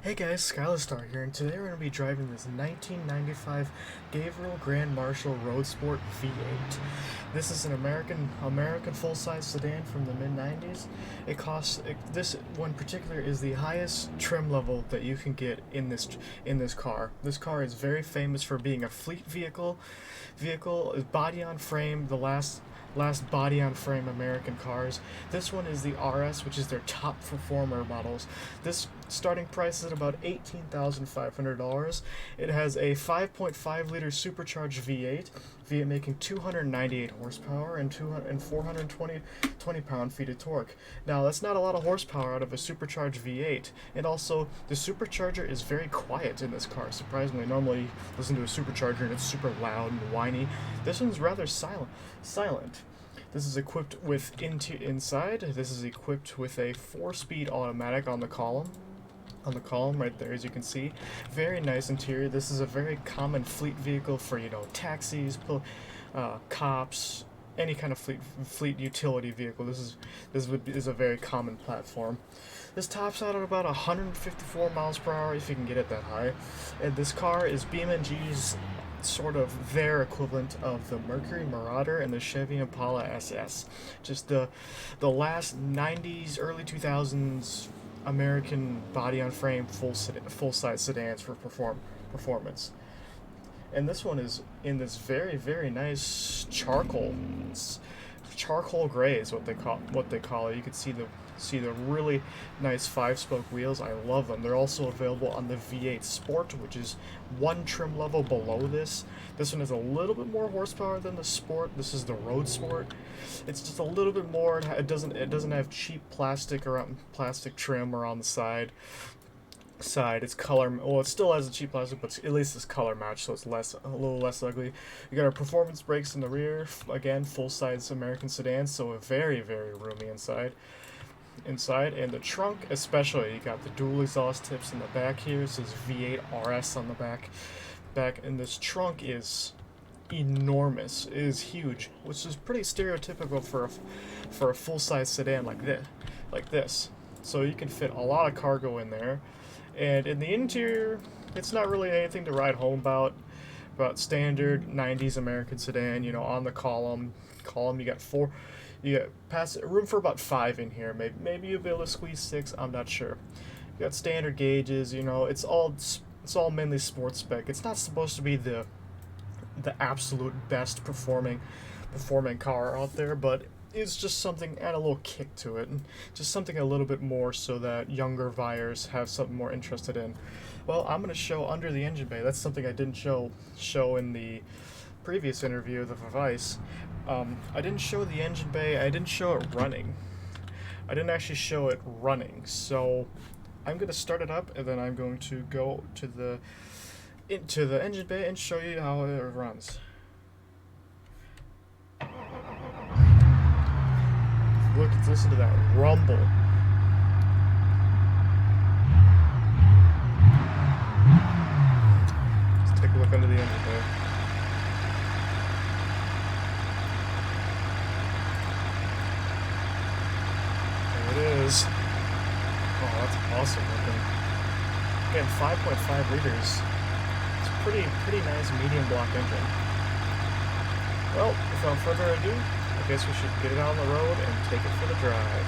Hey guys, Skylastar here, and today we're going to be driving this 1995 Gavril Grand Marshal Road Sport V8. This is an American full-size sedan from the mid-90s. This one in particular is the highest trim level that you can get in this car. This car is very famous for being a fleet vehicle. Body on frame, the last body-on-frame American cars. This one is the RS, which is their top performer models. This starting price is at about $18,500. It has a 5.5-liter supercharged V8, making 298 horsepower and 420 pound-feet of torque. Now, that's not a lot of horsepower out of a supercharged V8, and also the supercharger is very quiet in this car. Surprisingly, normally you listen to a supercharger and it's super loud and whiny. This one's rather silent. This is equipped with inside. This is equipped with a 4-speed automatic on the column. Right there, as you can see. Very nice interior. This is a very common fleet vehicle for, taxis, cops, any kind of fleet utility vehicle. This is a very common platform. This tops out at about 154 miles per hour if you can get it that high. And this car is BeamNG's sort of their equivalent of the Mercury Marauder and the Chevy Impala SS. Just the last 90s, early 2000s American body-on-frame full-size sedans for performance. And this one is in this very, very nice charcoal gray is what they call it. You can see the really nice 5-spoke wheels. I love them. They're also available on the V8 Sport, which is one trim level below this. This one has a little bit more horsepower than the Sport. This is the Road Sport. It's just a little bit more. It doesn't have cheap plastic trim around the side. It's color. Well, it still has a cheap plastic, but at least it's color matched, so it's a little less ugly. You got our performance brakes in the rear. Again, full-size American sedan, so very, very roomy inside, and the trunk especially. You got the dual exhaust tips in the back here. It says V8 RS on the back, and this trunk is enormous. It is huge, which is pretty stereotypical for a full-size sedan like this. So you can fit a lot of cargo in there. And in the interior, it's not really anything to write home about. Standard 90s American sedan. On the column you got room for about 5 in here. Maybe you'll be able to squeeze 6. I'm not sure. You got standard gauges. It's all mainly sports spec. It's not supposed to be the absolute best performing car out there, but it's just something, add a little kick to it, and just something a little bit more so that younger buyers have something more interested in. Well, I'm going to show under the engine bay. That's something I didn't show in the previous interview of the Vice. I didn't show the engine bay. I didn't show it running. I didn't actually show it running. So I'm going to start it up, and then I'm going to go into the engine bay and show you how it runs. Listen to that rumble. Let's take a look under the engine bay. There it is. Oh, that's awesome looking. Again, 5.5 liters. It's a pretty nice medium block engine. Well, without further ado, I guess we should get it on the road and take it for the drive.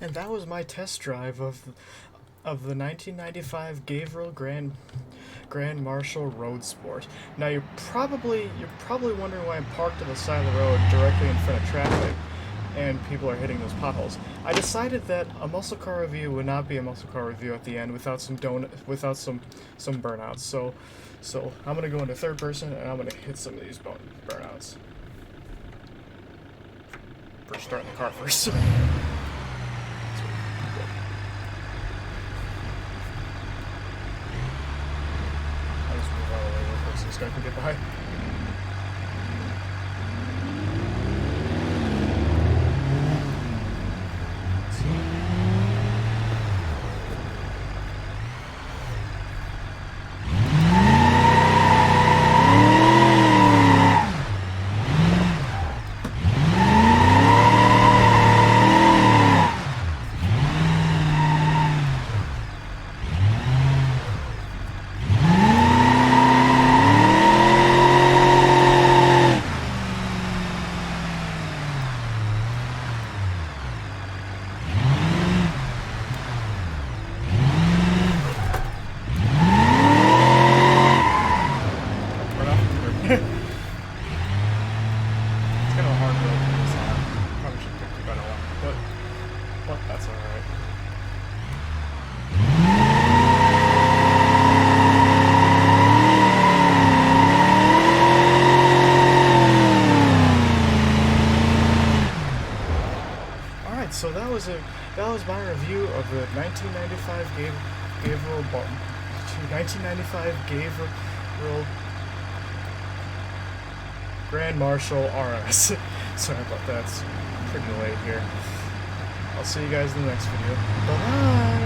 And that was my test drive of the 1995 Gavril Grand Marshal Road Sport. Now you're probably wondering why I'm parked on the side of the road directly in front of traffic and people are hitting those potholes. I decided that a muscle car review would not be a muscle car review at the end without some burnouts. So I'm gonna go into third person and I'm gonna hit some of these burnouts. First, starting the car first. I'll just move out of the way real quick so this guy can get by. That's alright. Alright, so that was my review of the 1995 Gavril Grand Marshal RS. Sorry about that. It's pretty late here. I'll see you guys in the next video. Bye-bye!